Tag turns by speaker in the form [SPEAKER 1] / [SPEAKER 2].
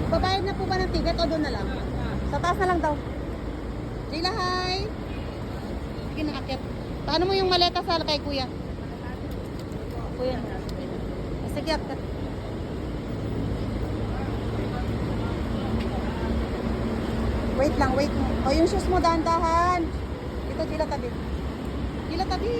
[SPEAKER 1] Babayad na po ba ng ticket o doon na lang? Sa taas na lang daw. Jayla, hi! Sige na, akyat. Paano mo yung maleta sa kay kuya? Kuya. Sige, akyat. Wait lang, wait. O yung shoes mo, dahan-dahan. Ito, Jayla, tabi. Jayla, tabi.